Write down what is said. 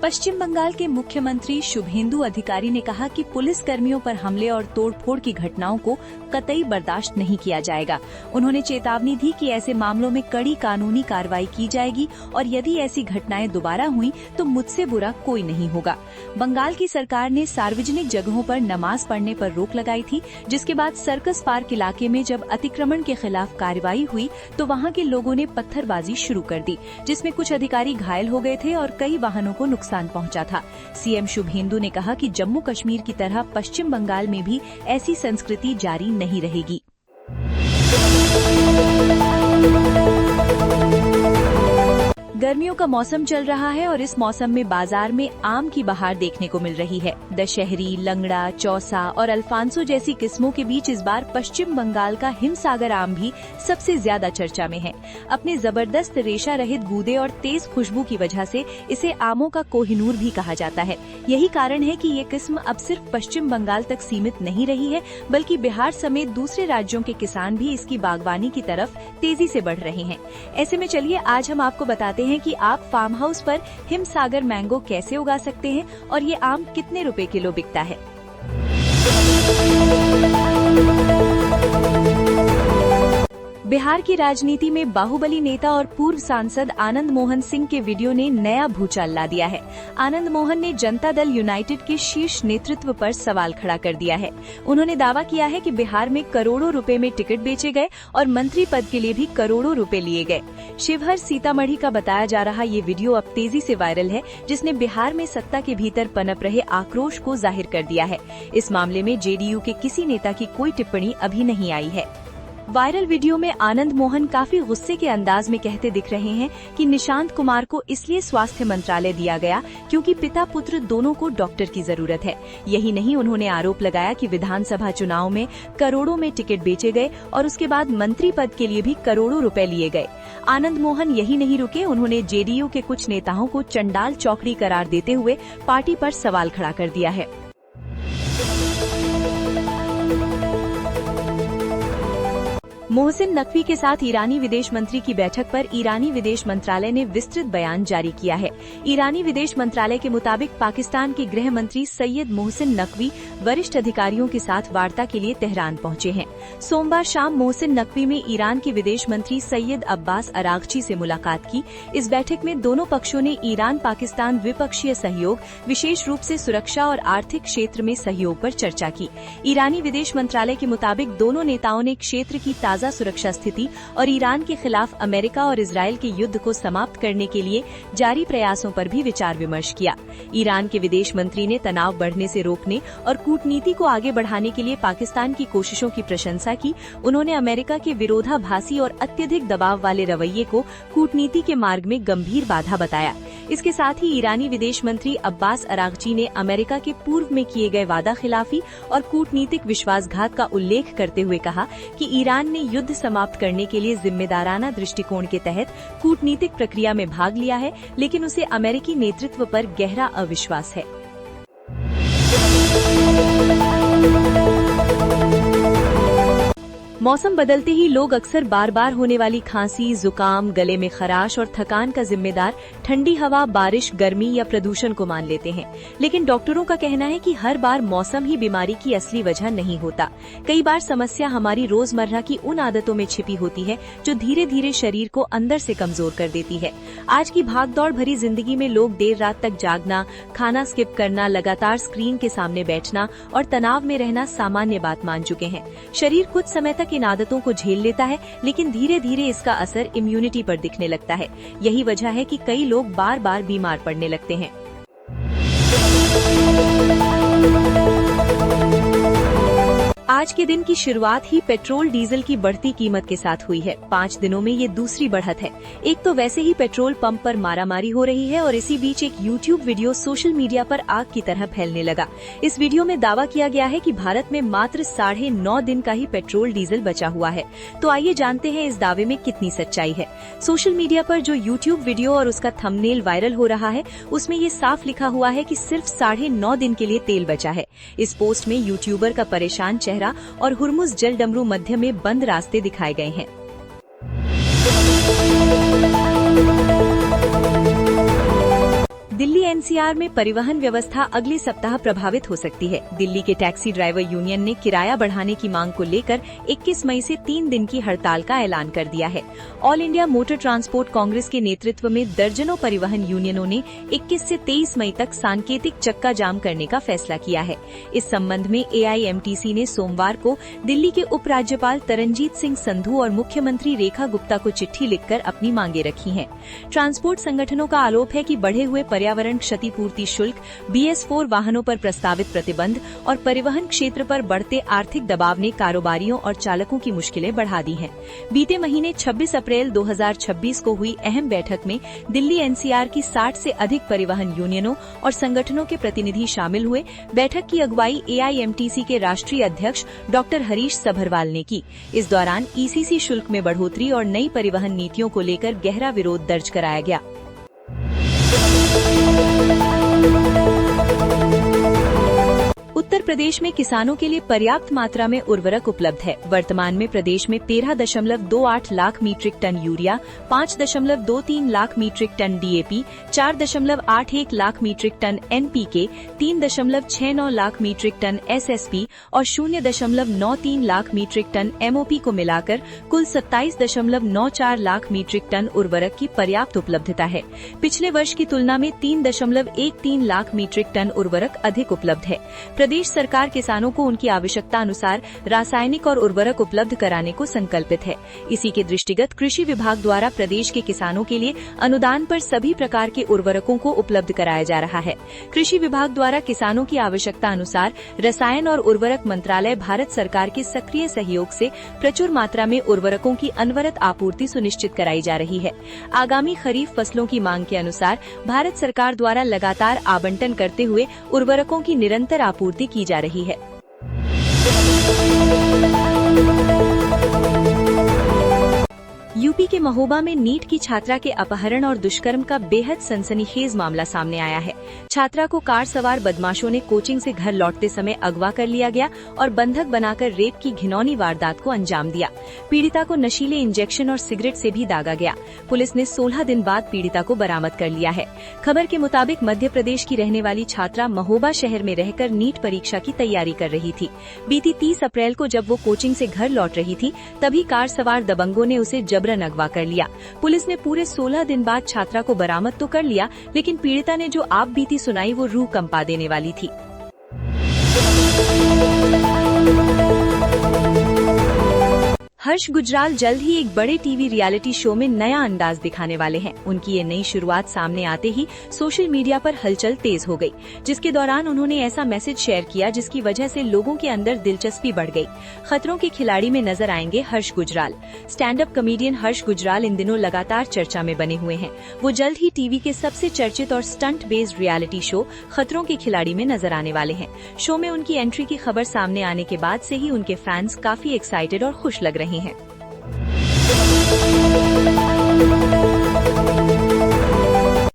पश्चिम बंगाल के मुख्यमंत्री शुभेंदु अधिकारी ने कहा कि पुलिस कर्मियों पर हमले और तोड़फोड़ की घटनाओं को कतई बर्दाश्त नहीं किया जाएगा। उन्होंने चेतावनी दी कि ऐसे मामलों में कड़ी कानूनी कार्रवाई की जाएगी और यदि ऐसी घटनाएं दोबारा हुई तो मुझसे बुरा कोई नहीं होगा। बंगाल की सरकार ने सार्वजनिक जगहों पर नमाज पढ़ने पर रोक लगाई थी, जिसके बाद सर्कस पार्क इलाके में जब अतिक्रमण के खिलाफ कार्रवाई हुई तो वहां के लोगों ने पत्थरबाजी शुरू कर दी, जिसमें कुछ अधिकारी घायल हो गए थे और कई वाहनों को नुकसान पहुंचा था। सीएम शुभेंदु ने कहा कि जम्मू कश्मीर की तरह पश्चिम बंगाल में भी ऐसी संस्कृति जारी नहीं रहेगी। गर्मियों का मौसम चल रहा है और इस मौसम में बाजार में आम की बहार देखने को मिल रही है। दशहरी, लंगड़ा, चौसा और अल्फांसो जैसी किस्मों के बीच इस बार पश्चिम बंगाल का हिमसागर आम भी सबसे ज्यादा चर्चा में है। अपने जबरदस्त रेशा रहित गूदे और तेज खुशबू की वजह से इसे आमों का कोहिनूर भी कहा जाता है। यही कारण है कि ये किस्म अब सिर्फ पश्चिम बंगाल तक सीमित नहीं रही है, बल्कि बिहार समेत दूसरे राज्यों के किसान भी इसकी बागवानी की तरफ तेजी से बढ़ रहे हैं। ऐसे में चलिए आज हम आपको बताते हैं कि आप फार्म हाउस पर हिमसागर मैंगो कैसे उगा सकते हैं और ये आम कितने रुपए किलो बिकता है। बिहार की राजनीति में बाहुबली नेता और पूर्व सांसद आनंद मोहन सिंह के वीडियो ने नया भूचाल ला दिया है। आनंद मोहन ने जनता दल यूनाइटेड के शीर्ष नेतृत्व पर सवाल खड़ा कर दिया है। उन्होंने दावा किया है कि बिहार में करोड़ों रुपए में टिकट बेचे गए और मंत्री पद के लिए भी करोड़ों रुपए लिए गए। शिवहर सीतामढ़ी का बताया जा रहा ये वीडियो अब तेजी से वायरल है, जिसने बिहार में सत्ता के भीतर पनप रहे आक्रोश को जाहिर कर दिया है। इस मामले में जेडीयू के किसी नेता की कोई टिप्पणी अभी नहीं आई है। वायरल वीडियो में आनंद मोहन काफी गुस्से के अंदाज में कहते दिख रहे हैं कि निशांत कुमार को इसलिए स्वास्थ्य मंत्रालय दिया गया क्योंकि पिता पुत्र दोनों को डॉक्टर की जरूरत है। यही नहीं, उन्होंने आरोप लगाया कि विधानसभा चुनाव में करोड़ों में टिकट बेचे गए और उसके बाद मंत्री पद के लिए भी करोड़ों रुपए लिए गए। आनंद मोहन यही नहीं रुके, उन्होंने जेडीयू के कुछ नेताओं को चंडाल चौकड़ी करार देते हुए पार्टी पर सवाल खड़ा कर दिया है। मोहसिन नकवी के साथ ईरानी विदेश मंत्री की बैठक पर ईरानी विदेश मंत्रालय ने विस्तृत बयान जारी किया है। ईरानी विदेश मंत्रालय के मुताबिक पाकिस्तान के गृह मंत्री सैयद मोहसिन नकवी वरिष्ठ अधिकारियों के साथ वार्ता के लिए तेहरान पहुंचे हैं। सोमवार शाम मोहसिन नकवी में ईरान के विदेश मंत्री सैयद अब्बास अरागची से मुलाकात की। इस बैठक में दोनों पक्षों ने ईरान पाकिस्तान द्विपक्षीय सहयोग, विशेष रूप से सुरक्षा और आर्थिक क्षेत्र में सहयोग पर चर्चा की। ईरानी विदेश मंत्रालय के मुताबिक दोनों नेताओं ने क्षेत्र की ताजा सुरक्षा स्थिति और ईरान के खिलाफ अमेरिका और इजरायल के युद्ध को समाप्त करने के लिए जारी प्रयासों पर भी विचार विमर्श किया। ईरान के विदेश मंत्री ने तनाव बढ़ने से रोकने और कूटनीति को आगे बढ़ाने के लिए पाकिस्तान की कोशिशों की प्रशंसा की। उन्होंने अमेरिका के विरोधाभासी और अत्यधिक दबाव वाले रवैये को कूटनीति के मार्ग में गंभीर बाधा बताया। इसके साथ ही ईरानी विदेश मंत्री अब्बास अरागची ने अमेरिका के पूर्व में किए गए वादा खिलाफी और कूटनीतिक विश्वासघात का उल्लेख करते हुए कहा कि ईरान ने युद्ध समाप्त करने के लिए जिम्मेदाराना दृष्टिकोण के तहत कूटनीतिक प्रक्रिया में भाग लिया है, लेकिन उसे अमेरिकी नेतृत्व पर गहरा अविश्वास है। मौसम बदलते ही लोग अक्सर बार बार होने वाली खांसी, जुकाम, गले में खराश और थकान का जिम्मेदार ठंडी हवा, बारिश, गर्मी या प्रदूषण को मान लेते हैं। लेकिन डॉक्टरों का कहना है कि हर बार मौसम ही बीमारी की असली वजह नहीं होता। कई बार समस्या हमारी रोजमर्रा की उन आदतों में छिपी होती है जो धीरे धीरे शरीर को अंदर से कमजोर कर देती है। आज की भागदौड़ भरी जिंदगी में लोग देर रात तक जागना, खाना स्किप करना, लगातार स्क्रीन के सामने बैठना और तनाव में रहना सामान्य बात मान चुके हैं। शरीर कुछ समय तक इन आदतों को झेल लेता है, लेकिन धीरे धीरे इसका असर इम्यूनिटी पर दिखने लगता है। यही वजह है कि कई लोग बार बार बीमार पड़ने लगते हैं। आज के दिन की शुरुआत ही पेट्रोल डीजल की बढ़ती कीमत के साथ हुई है। 5 दिनों में ये दूसरी बढ़त है। एक तो वैसे ही पेट्रोल पंप पर मारामारी हो रही है और इसी बीच एक यूट्यूब वीडियो सोशल मीडिया पर आग की तरह फैलने लगा। इस वीडियो में दावा किया गया है कि भारत में मात्र 9.5 दिन का ही पेट्रोल डीजल बचा हुआ है। तो आइए जानते हैं इस दावे में कितनी सच्चाई है। सोशल मीडिया पर जो यूट्यूब वीडियो और उसका थंबनेल वायरल हो रहा है, उसमें ये साफ लिखा हुआ है कि सिर्फ 9.5 दिन के लिए तेल बचा है। इस पोस्ट में यूट्यूबर का परेशान चेहरा और हुर्मुज जल डमरू मध्य में बंद रास्ते दिखाए गए हैं। दिल्ली एनसीआर में परिवहन व्यवस्था अगले सप्ताह प्रभावित हो सकती है। दिल्ली के टैक्सी ड्राइवर यूनियन ने किराया बढ़ाने की मांग को लेकर 21 मई से 3 दिन की हड़ताल का ऐलान कर दिया है। All India motor transport Congress के नेतृत्व में दर्जनों परिवहन यूनियनों ने 21 से 23 मई तक सांकेतिक चक्का जाम करने का फैसला किया है। इस संबंध में एआईएमटीसी ने सोमवार को दिल्ली के उपराज्यपाल तरनजीत सिंह संधू और मुख्यमंत्री रेखा गुप्ता को चिट्ठी लिखकर अपनी मांगे रखी हैं। ट्रांसपोर्ट संगठनों का आरोप है कि बढ़े हुए पर्यावरण क्षतिपूर्ति शुल्क, BS4 वाहनों पर प्रस्तावित प्रतिबंध और परिवहन क्षेत्र पर बढ़ते आर्थिक दबाव ने कारोबारियों और चालकों की मुश्किलें बढ़ा दी हैं। बीते महीने 26 अप्रैल 2026 को हुई अहम बैठक में दिल्ली एनसीआर की 60 से अधिक परिवहन यूनियनों और संगठनों के प्रतिनिधि शामिल हुए। बैठक की अगुवाई एआईएमटीसी के राष्ट्रीय अध्यक्ष डॉक्टर हरीश सभरवाल ने की। इस दौरान ईसीसी शुल्क में बढ़ोतरी और नई परिवहन नीतियों को लेकर गहरा विरोध दर्ज कराया गया। उत्तर प्रदेश में किसानों के लिए पर्याप्त मात्रा में उर्वरक उपलब्ध है। वर्तमान में प्रदेश में 13.28 lakh metric tonne urea, 5.23 lakh metric tonne DAP, 4.81 lakh metric tonne NPK, 3.69 lakh metric tonne SSP और 0.93 लाख मीट्रिक टन MOP को मिलाकर कुल 27.94 लाख मीट्रिक टन उर्वरक की पर्याप्त उपलब्धता है। पिछले वर्ष की तुलना में 3.13 लाख मीट्रिक टन उर्वरक अधिक उपलब्ध है। प्रदेश सरकार किसानों को उनकी आवश्यकता अनुसार रासायनिक और उर्वरक उपलब्ध कराने को संकल्पित है। इसी के दृष्टिगत कृषि विभाग द्वारा प्रदेश के किसानों के लिए अनुदान पर सभी प्रकार के उर्वरकों को उपलब्ध कराया जा रहा है। कृषि विभाग द्वारा किसानों की आवश्यकता अनुसार रसायन और उर्वरक मंत्रालय भारत सरकार के सक्रिय सहयोग से प्रचुर मात्रा में उर्वरकों की अनवरत आपूर्ति सुनिश्चित कराई जा रही है। आगामी खरीफ फसलों की मांग के अनुसार भारत सरकार द्वारा लगातार आवंटन करते हुए उर्वरकों की निरंतर आपूर्ति की जा रही है। यूपी के महोबा में नीट की छात्रा के अपहरण और दुष्कर्म का बेहद सनसनीखेज मामला सामने आया है। छात्रा को कार सवार बदमाशों ने कोचिंग से घर लौटते समय अगवा कर लिया गया और बंधक बनाकर रेप की घिनौनी वारदात को अंजाम दिया। पीड़िता को नशीले इंजेक्शन और सिगरेट से भी दागा गया। पुलिस ने 16 दिन बाद पीड़िता को बरामद कर लिया है। खबर के मुताबिक मध्य प्रदेश की रहने वाली छात्रा महोबा शहर में रहकर नीट परीक्षा की तैयारी कर रही थी। बीती 30 अप्रैल को जब वो कोचिंग से घर लौट रही थी, तभी कार सवार दबंगों ने उसे जबरन अगवा कर लिया। पुलिस ने पूरे 16 दिन बाद छात्रा को बरामद तो कर लिया, लेकिन पीड़िता ने जो आप बीती सुनाई वो रूह कंपा देने वाली थी। हर्ष गुजराल जल्द ही एक बड़े टीवी रियलिटी शो में नया अंदाज दिखाने वाले हैं। उनकी ये नई शुरुआत सामने आते ही सोशल मीडिया पर हलचल तेज हो गई, जिसके दौरान उन्होंने ऐसा मैसेज शेयर किया जिसकी वजह से लोगों के अंदर दिलचस्पी बढ़ गई। खतरों के खिलाड़ी में नजर आएंगे हर्ष गुजराल। स्टैंड अप कॉमेडियन हर्ष गुजराल इन दिनों लगातार चर्चा में बने हुए हैं। वो जल्द ही टीवी के सबसे चर्चित और स्टंट बेस्ड रियलिटी शो खतरों के खिलाड़ी में नजर आने वाले हैं। शो में उनकी एंट्री की खबर सामने आने के बाद से ही उनके फैंस काफी एक्साइटेड और खुश लग रहे हैं।